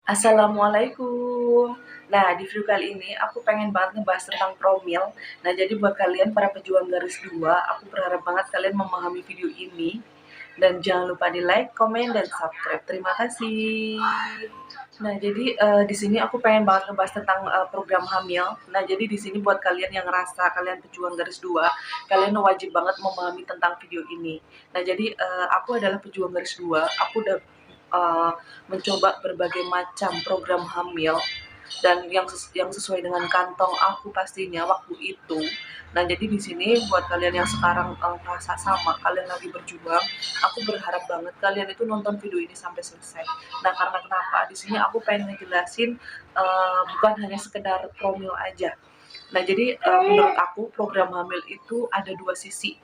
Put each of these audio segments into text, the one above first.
Assalamualaikum. Nah, di video kali ini aku pengen banget ngebahas tentang promil. Nah, jadi buat kalian para pejuang garis 2, aku berharap banget kalian memahami video ini. Dan jangan lupa di like, komen, dan subscribe. Terima kasih. Nah, jadi di sini aku pengen banget ngebahas tentang program hamil. Nah, jadi di sini buat kalian yang ngerasa kalian pejuang garis 2, kalian wajib banget memahami tentang video ini. Nah, jadi aku adalah pejuang garis 2. Aku udah uh, mencoba berbagai macam program hamil dan yang sesuai dengan kantong aku pastinya waktu itu. Nah, jadi di sini buat kalian yang sekarang merasa sama, kalian lagi berjuang, aku berharap banget kalian itu nonton video ini sampai selesai. Nah, karena kenapa? Di sini aku pengen ngejelasin bukan hanya sekedar promil aja. Nah, jadi menurut aku program hamil itu ada dua sisi.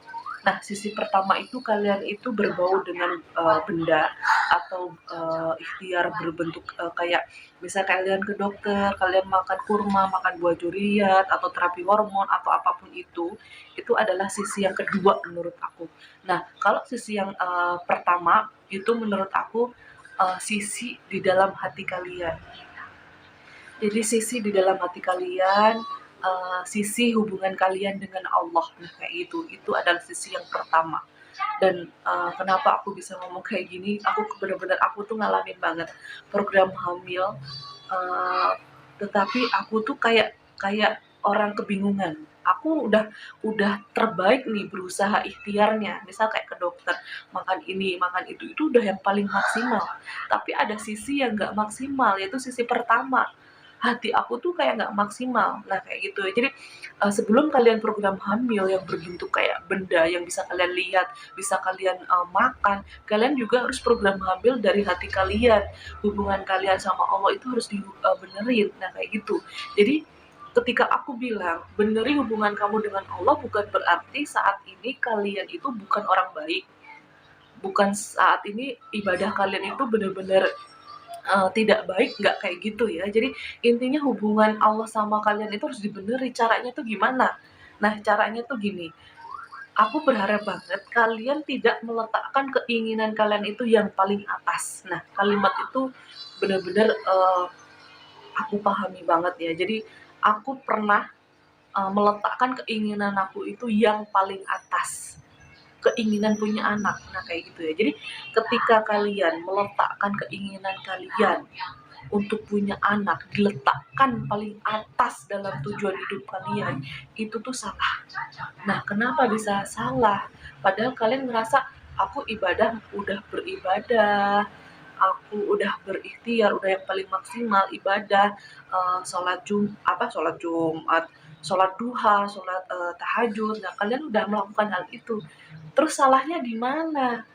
Nah, sisi pertama itu kalian itu berbau dengan benda atau ikhtiar berbentuk kayak misal kalian ke dokter, kalian makan kurma, makan buah durian, atau terapi hormon atau apapun itu adalah sisi yang kedua menurut aku. Nah, kalau sisi yang pertama itu menurut aku sisi di dalam hati kalian. Jadi sisi di dalam hati kalian, sisi hubungan kalian dengan Allah, nah kayak itu adalah sisi yang pertama. Dan kenapa aku bisa ngomong kayak gini, aku bener-bener aku tuh ngalamin banget program hamil, uh, tetapi aku tuh kayak kayak orang kebingungan. Aku udah terbaik nih berusaha ikhtiarnya, misal kayak ke dokter, makan ini, makan itu udah yang paling maksimal. Tapi ada sisi yang nggak maksimal, yaitu sisi pertama, hati aku tuh kayak nggak maksimal. Nah kayak gitu ya. Jadi sebelum kalian program hamil yang berbentuk kayak benda yang bisa kalian lihat, bisa kalian makan, kalian juga harus program hamil dari hati kalian. Hubungan kalian sama Allah itu harus dibenerin. Nah kayak gitu. Jadi ketika aku bilang beneri hubungan kamu dengan Allah, bukan berarti saat ini kalian itu bukan orang baik, bukan saat ini ibadah kalian itu benar-benar tidak baik, nggak kayak gitu ya. Jadi intinya hubungan Allah sama kalian itu harus dibeneri. Caranya tuh gimana? Nah, caranya tuh gini, aku berharap banget kalian tidak meletakkan keinginan kalian itu yang paling atas. Nah, kalimat itu benar-benar aku pahami banget ya. Jadi aku pernah meletakkan keinginan aku itu yang paling atas, keinginan punya anak. Nah kayak gitu ya. Jadi ketika kalian meletakkan keinginan kalian untuk punya anak, diletakkan paling atas dalam tujuan hidup kalian, itu tuh salah. Nah kenapa bisa salah? Padahal kalian ngerasa aku ibadah udah beribadah, aku udah berikhtiar, udah yang paling maksimal ibadah, sholat Jumat, sholat duha, sholat tahajud. Nah kalian udah melakukan hal itu. Terus salahnya di mana?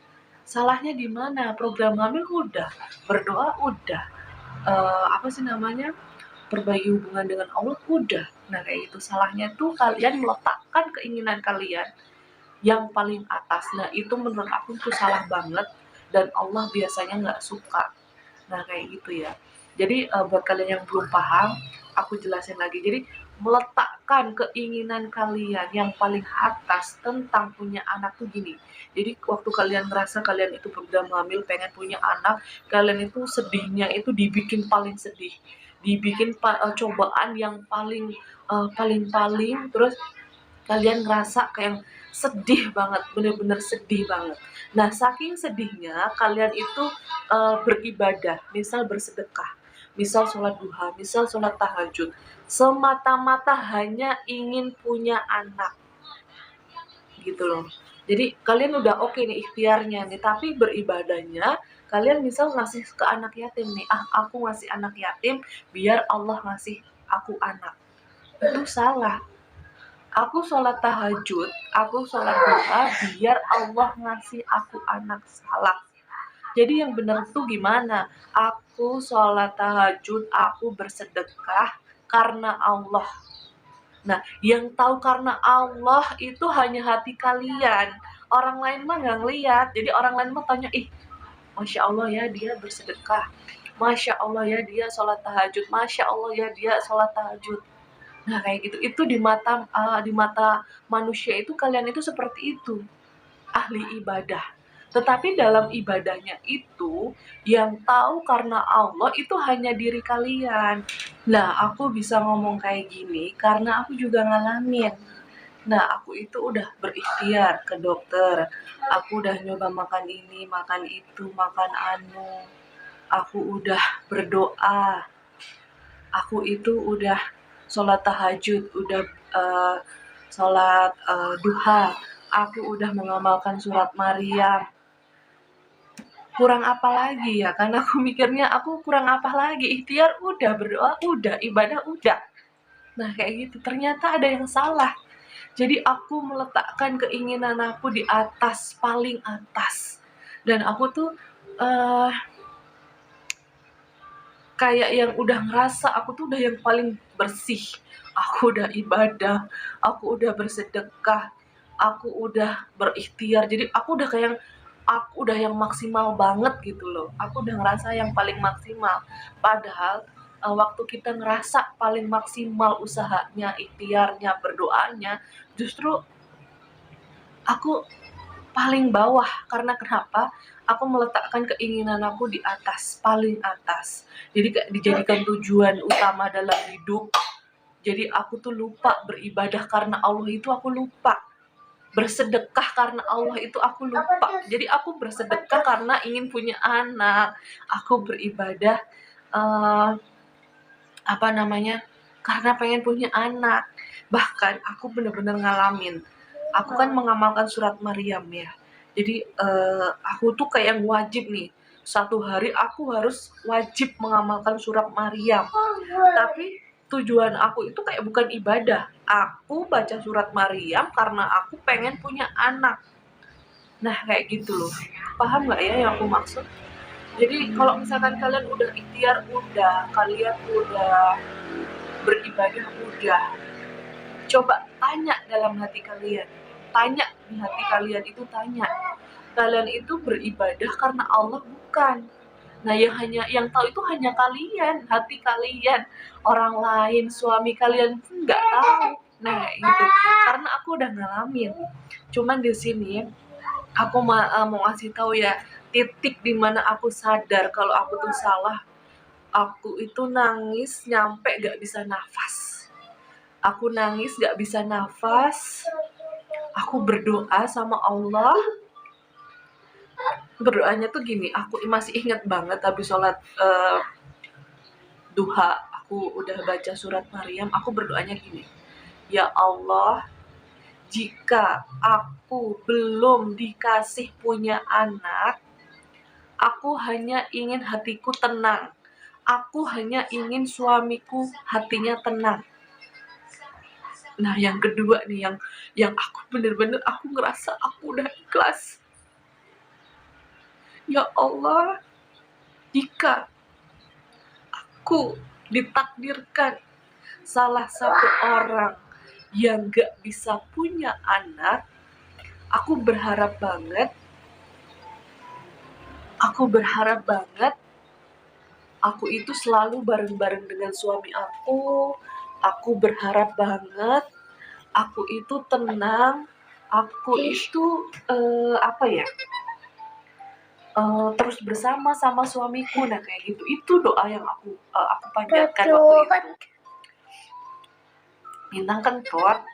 Salahnya di mana? Program hamil udah, berdoa udah, apa sih namanya? Perbaiki hubungan dengan Allah udah. Nah kayak gitu. Salahnya tuh kalian meletakkan keinginan kalian yang paling atas. Nah itu menurut aku tuh salah banget dan Allah biasanya nggak suka. Nah kayak gitu ya. Jadi buat kalian yang belum paham, aku jelasin lagi. Jadi meletakkan keinginan kalian yang paling atas tentang punya anak tuh gini. Jadi waktu kalian ngerasa kalian itu program hamil, pengen punya anak, kalian itu sedihnya itu dibikin paling sedih, dibikin cobaan yang paling paling terus kalian ngerasa kayak sedih banget, bener-bener sedih banget. Nah, saking sedihnya kalian itu beribadah, misal bersedekah, misal sholat duha, misal sholat tahajud, semata-mata hanya ingin punya anak, gitu loh. Jadi kalian udah oke nih ikhtiarnya nih, tapi beribadahnya kalian misal ngasih ke anak yatim nih, aku ngasih anak yatim biar Allah ngasih aku anak. Itu salah. Aku sholat tahajud, aku sholat duha biar Allah ngasih aku anak, salah. Jadi yang benar tuh gimana? Aku sholat tahajud, aku bersedekah karena Allah. Nah, yang tahu karena Allah itu hanya hati kalian. Orang lain mah nggak ngeliat. Jadi orang lain mah tanya, ih, Masya Allah ya dia bersedekah. Masya Allah ya dia sholat tahajud. Masya Allah ya dia sholat tahajud. Nah kayak gitu, itu di mata manusia itu kalian itu seperti itu, ahli ibadah. Tetapi dalam ibadahnya itu, yang tahu karena Allah itu hanya diri kalian. Nah, aku bisa ngomong kayak gini karena aku juga ngalamin. Nah, aku itu udah berikhtiar ke dokter. Aku udah nyoba makan ini, makan itu, makan anu. Aku udah berdoa. Aku itu udah sholat tahajud, udah sholat duha. Aku udah mengamalkan surat Maryam. Kurang apa lagi ya? Karena aku mikirnya aku kurang apa lagi? Ikhtiar udah, berdoa udah, ibadah udah. Nah, kayak gitu. Ternyata ada yang salah. Jadi aku meletakkan keinginan aku di atas, paling atas. Dan aku tuh uh, kayak yang udah ngerasa aku tuh udah yang paling bersih. Aku udah ibadah, aku udah bersedekah, aku udah berikhtiar. Jadi aku udah yang maksimal banget gitu loh. Aku udah ngerasa yang paling maksimal. Padahal waktu kita ngerasa paling maksimal usahanya, ikhtiarnya, berdoanya, justru aku paling bawah. Karena kenapa? Aku meletakkan keinginan aku di atas, paling atas. Jadi kayak dijadikan tujuan utama dalam hidup. Jadi aku tuh lupa beribadah karena Allah itu aku lupa. Bersedekah karena Allah itu aku lupa. Jadi aku bersedekah karena ingin punya anak. Aku beribadah uh, apa namanya? Karena pengen punya anak. Bahkan aku bener-bener ngalamin. Aku kan mengamalkan surat Maryam ya. Jadi aku tuh kayak yang wajib nih. Satu hari aku harus wajib mengamalkan surat Maryam. Tapi tujuan aku itu kayak bukan ibadah. Aku baca surat Maryam karena aku pengen punya anak. Nah, kayak gitu loh. Paham nggak ya yang aku maksud? Jadi kalau misalkan kalian udah ikhtiar, udah, kalian udah beribadah, udah, coba tanya dalam hati kalian. Tanya di hati kalian itu, tanya. Kalian itu beribadah karena Allah bukan. Nah, yang tahu itu hanya kalian, hati kalian. Orang lain, suami kalian pun nggak tahu. Nah, gitu. Karena aku udah ngalamin. Cuman di sini aku mau ngasih tahu ya, titik dimana aku sadar kalau aku tuh salah. Aku itu nangis nyampe gak bisa nafas. Aku nangis gak bisa nafas. Aku berdoa sama Allah. Berdoanya tuh gini, aku masih ingat banget habis sholat duha. Aku udah baca surat Maryam. Aku berdoanya gini, ya Allah, jika aku belum dikasih punya anak, aku hanya ingin hatiku tenang. Aku hanya ingin suamiku hatinya tenang. Nah, yang kedua nih, yang aku bener-bener aku ngerasa aku udah ikhlas. Ya Allah, jika aku ditakdirkan salah satu orang yang gak bisa punya anak, aku berharap banget aku itu selalu bareng-bareng dengan suami aku. Aku berharap banget aku itu tenang, aku itu terus bersama sama suamiku. Nah, kayak gitu. Itu doa yang aku panjatkan waktu itu. Bintang kentut.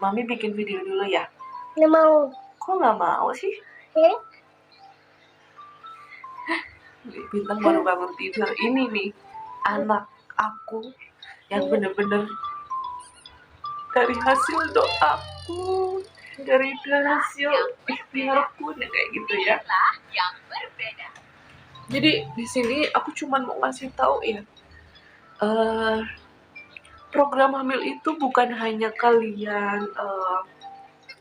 Mami bikin video dulu ya. Nggak mau. Kok nggak mau sih? Bintang baru bangun tidur. Ini nih anak aku yang bener-bener dari hasil doaku, dari hasil ikhtiarku, kayak gitu ya. Jadi di sini aku cuma mau ngasih tahu ya, program hamil itu bukan hanya kalian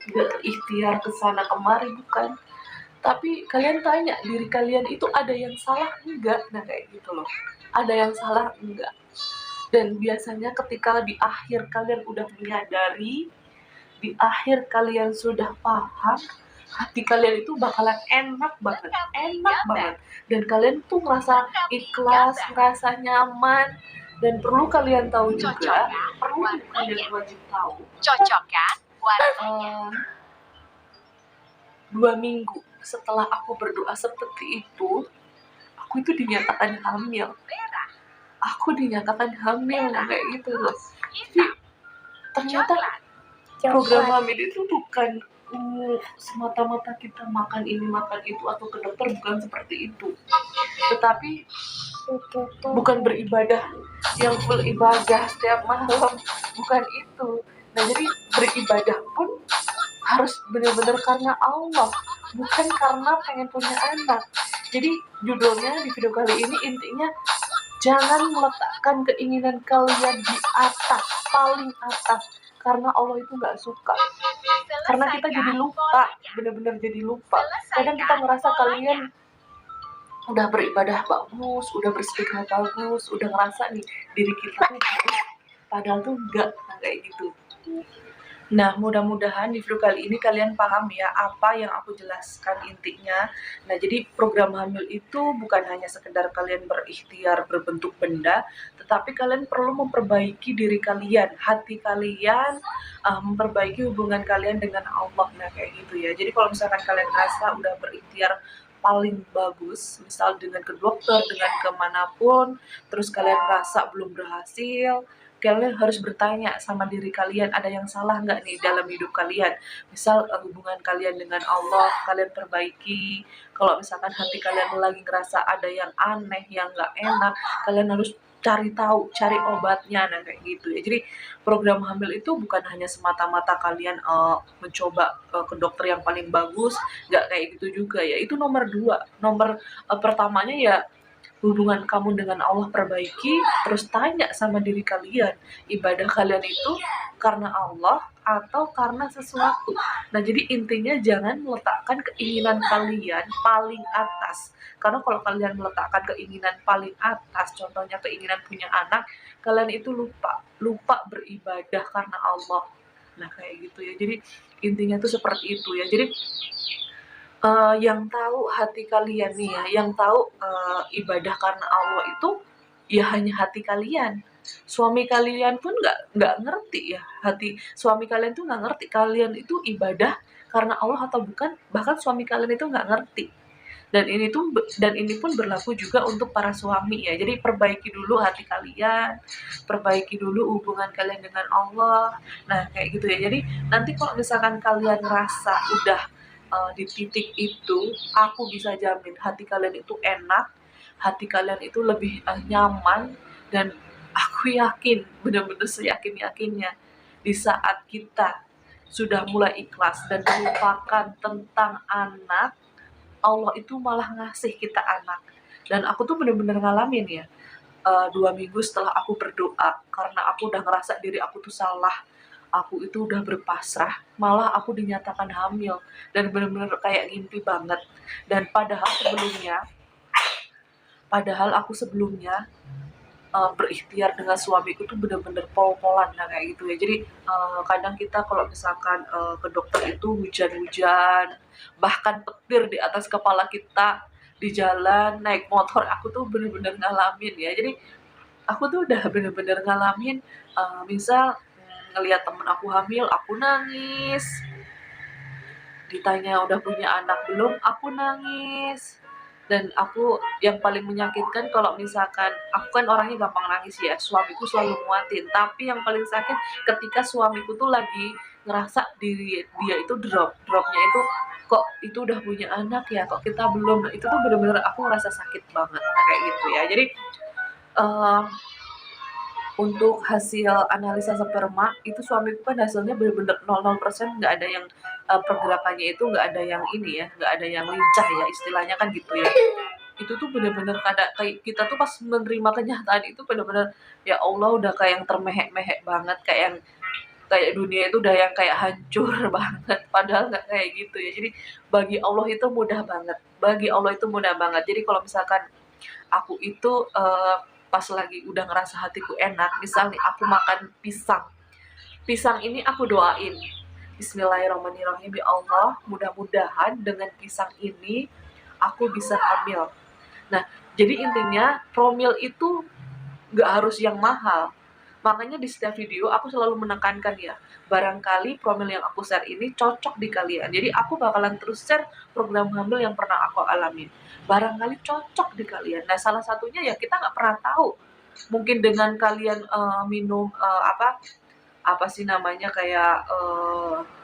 berikhtiar kesana kemari, bukan. Tapi kalian tanya diri kalian itu ada yang salah enggak? Nah, kayak gitu loh. Ada yang salah enggak? Dan biasanya ketika di akhir kalian udah menyadari, di akhir kalian sudah paham, hati kalian itu bakalan enak banget. Dan kalian tuh ngerasa ikhlas, ngerasa nyaman. Dan perlu kalian tahu juga, kalian wajib tahu. 2 minggu setelah aku berdoa seperti itu, aku itu dinyatakan hamil. Aku dinyatakan hamil kayak gitu loh. Jadi ternyata program hamil itu bukan semata-mata kita makan ini makan itu atau ke dokter, bukan seperti itu. Tetapi bukan beribadah yang full ibadah setiap malam, bukan itu. Nah jadi beribadah pun harus benar-benar karena Allah, bukan karena pengen punya anak. Jadi judulnya di video kali ini intinya, jangan meletakkan keinginan kalian di atas, paling atas, karena Allah itu nggak suka. Karena kita jadi lupa, benar-benar jadi lupa. Kadang kita merasa kalian udah beribadah bagus, udah bersedekah bagus, udah ngerasa nih diri kita tuh bagus, padahal tuh enggak, kayak gitu. Nah, mudah-mudahan di video kali ini kalian paham ya apa yang aku jelaskan intinya. Nah, jadi program hamil itu bukan hanya sekedar kalian berikhtiar berbentuk benda, tetapi kalian perlu memperbaiki diri kalian, hati kalian, memperbaiki hubungan kalian dengan Allah. Nah, kayak gitu ya. Jadi kalau misalkan kalian rasa udah berikhtiar paling bagus, misal dengan ke dokter, dengan kemanapun, terus kalian rasa belum berhasil, kalian harus bertanya sama diri kalian, ada yang salah nggak nih dalam hidup kalian. Misal hubungan kalian dengan Allah kalian perbaiki. Kalau misalkan hati kalian lagi ngerasa ada yang aneh, yang nggak enak, kalian harus cari tahu, cari obatnya. Nah kayak gitu ya. Jadi program hamil itu bukan hanya semata-mata kalian mencoba ke dokter yang paling bagus, nggak kayak gitu juga ya. Itu nomor 2. Nomor pertamanya ya hubungan kamu dengan Allah perbaiki, terus tanya sama diri kalian, ibadah kalian itu karena Allah atau karena sesuatu. Nah jadi intinya jangan meletakkan keinginan kalian paling atas, karena kalau kalian meletakkan keinginan paling atas, contohnya keinginan punya anak, kalian itu lupa beribadah karena Allah. Nah kayak gitu ya. Jadi intinya tuh seperti itu ya. Jadi yang tahu hati kalian nih ya, yang tahu ibadah karena Allah itu ya hanya hati kalian. Suami kalian pun nggak ngerti ya, hati suami kalian tuh nggak ngerti kalian itu ibadah karena Allah atau bukan, bahkan suami kalian itu nggak ngerti. Dan ini pun berlaku juga untuk para suami ya. Jadi perbaiki dulu hati kalian, perbaiki dulu hubungan kalian dengan Allah. Nah kayak gitu ya. Jadi nanti kalau misalkan kalian rasa udah di titik itu, aku bisa jamin hati kalian itu enak, hati kalian itu lebih nyaman, dan aku yakin, benar-benar seyakin-yakinnya, di saat kita sudah mulai ikhlas dan melupakan tentang anak, Allah itu malah ngasih kita anak. Dan aku tuh benar-benar ngalamin ya, 2 minggu setelah aku berdoa, karena aku udah ngerasa diri aku tuh salah, aku itu udah berpasrah, malah aku dinyatakan hamil, dan bener-bener kayak ngimpi banget. Dan padahal aku sebelumnya berikhtiar dengan suamiku tuh bener-bener pol-polan. Nah kayak gitu ya. Jadi kadang kita kalau misalkan ke dokter itu hujan-hujan, bahkan petir di atas kepala kita, di jalan naik motor, aku tuh bener-bener ngalamin ya. Jadi aku tuh udah bener-bener ngalamin, misal ngelihat temen aku hamil, aku nangis. Ditanya udah punya anak belum, aku nangis. Dan aku yang paling menyakitkan kalau misalkan, aku kan orangnya gampang nangis ya, suamiku selalu nguatin. Tapi yang paling sakit ketika suamiku tuh lagi ngerasa diri dia itu dropnya itu, kok itu udah punya anak ya, kok kita belum. Nah, itu tuh bener-bener aku ngerasa sakit banget kayak gitu ya. Jadi uh, untuk hasil analisa sperma itu suamiku kan hasilnya bener-bener 00%, nggak ada yang pergerakannya itu nggak ada yang ini ya, nggak ada yang lincah ya istilahnya kan gitu ya. Itu tuh bener-bener kayak kita tuh pas menerima kenyataan itu bener-bener ya Allah, udah kayak yang termehek-mehek banget, kayak dunia itu udah yang kayak hancur banget, padahal nggak kayak gitu ya. Jadi bagi Allah itu mudah banget, jadi kalau misalkan aku itu pas lagi udah ngerasa hatiku enak, misal nih aku makan pisang ini aku doain, Bismillahirrahmanirrahim, ya Allah mudah-mudahan dengan pisang ini aku bisa hamil. Nah jadi intinya promil itu nggak harus yang mahal, Makanya di setiap video aku selalu menekankan ya, barangkali promil yang aku share ini cocok di kalian. Jadi aku bakalan terus share program hamil yang pernah aku alamin. Barangkali cocok di kalian. Nah, salah satunya ya kita nggak pernah tahu. Mungkin dengan kalian minum apa sih namanya kayak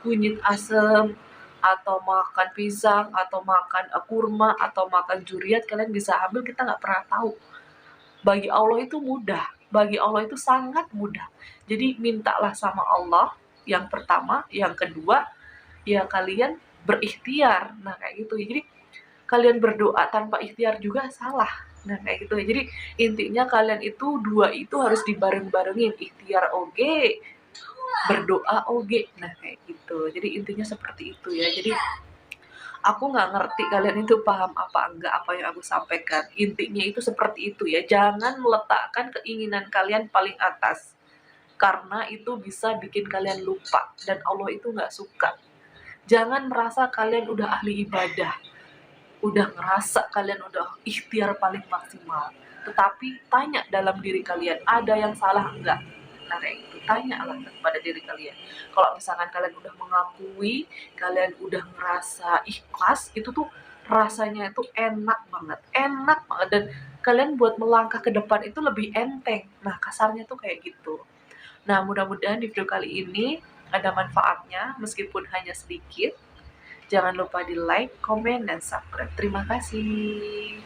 kunyit asem atau makan pisang atau makan kurma atau makan juriat kalian bisa hamil, kita nggak pernah tahu. Bagi Allah itu mudah, bagi Allah itu sangat mudah. Jadi mintalah sama Allah yang pertama, yang kedua ya kalian berikhtiar. Nah kayak gitu. Jadi kalian berdoa tanpa ikhtiar juga salah. Nah kayak gitu ya. Jadi intinya kalian itu dua itu harus dibareng-barengin, ikhtiar oge, berdoa oge. Nah kayak gitu. Jadi intinya seperti itu ya. Jadi aku nggak ngerti kalian itu paham apa enggak apa yang aku sampaikan. Intinya itu seperti itu ya. Jangan meletakkan keinginan kalian paling atas. Karena itu bisa bikin kalian lupa. Dan Allah itu nggak suka. Jangan merasa kalian udah ahli ibadah. Udah ngerasa kalian udah ikhtiar paling maksimal. Tetapi tanya dalam diri kalian, ada yang salah enggak? Nah kayak gitu, tanyalah kepada diri kalian. Kalau misalkan kalian udah mengakui, kalian udah ngerasa ikhlas, itu tuh rasanya itu enak banget dan kalian buat melangkah ke depan itu lebih enteng. Nah kasarnya tuh kayak gitu. Nah mudah-mudahan di video kali ini ada manfaatnya meskipun hanya sedikit. Jangan lupa di like, komen, dan subscribe. Terima kasih.